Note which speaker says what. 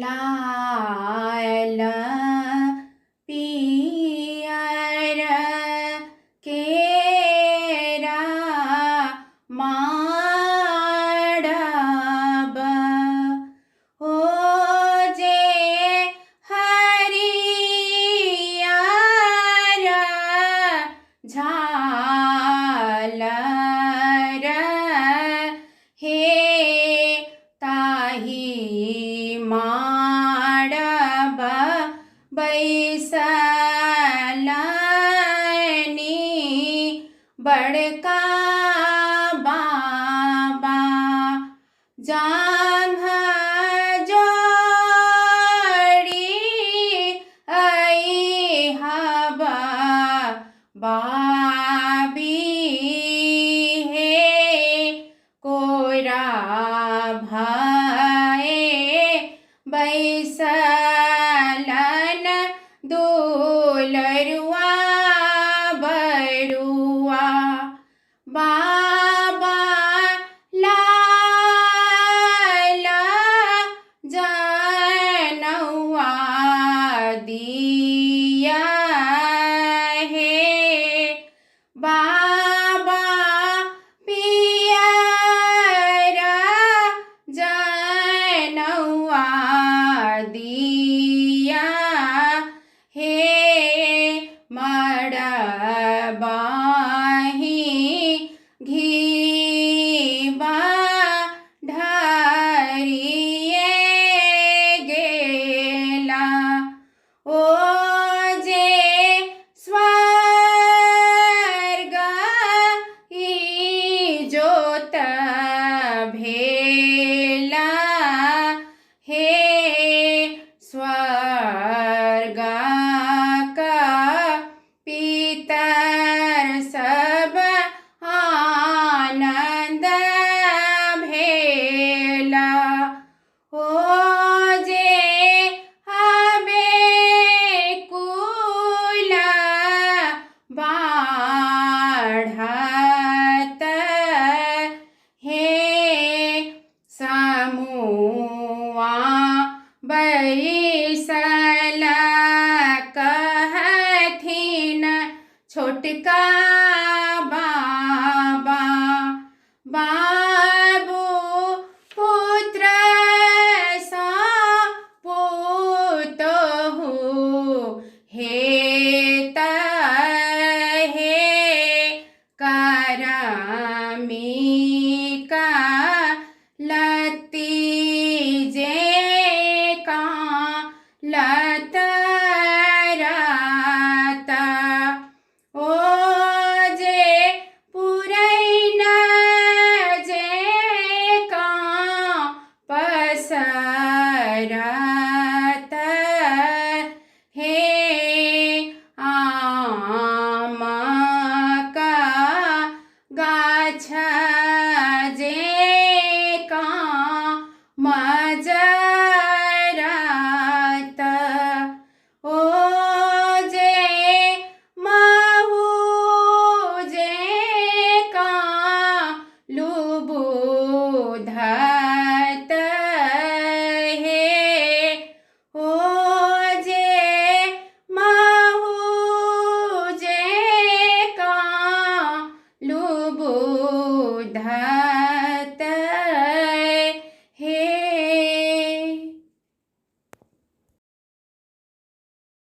Speaker 1: लाल पियर केरा माडब हो जे हरियर झालर हे ताही माडब बैसलनी बड़का बाबा जांघ जोड़ी अइहबा बाबी हे कोरा भये बैसलन दुलरुआ बरुआ बाबा लाल जनौआ दिया हे बाबा पियर जनौआ दिया हे मड़बाही घीबा ढरिए गेला ओ जे स्वर्ग इजोत भेला हे स्वर्ग का पितर सब आनंद भेला हो जे हबे कुल बाढ़त हे समुआ बैसल कहथिन छोटका बाबा बाबू पुत्र सा पुतहु हेत हे करमिका लती जे का लतरता ओ जे पुरैन जे का पसरता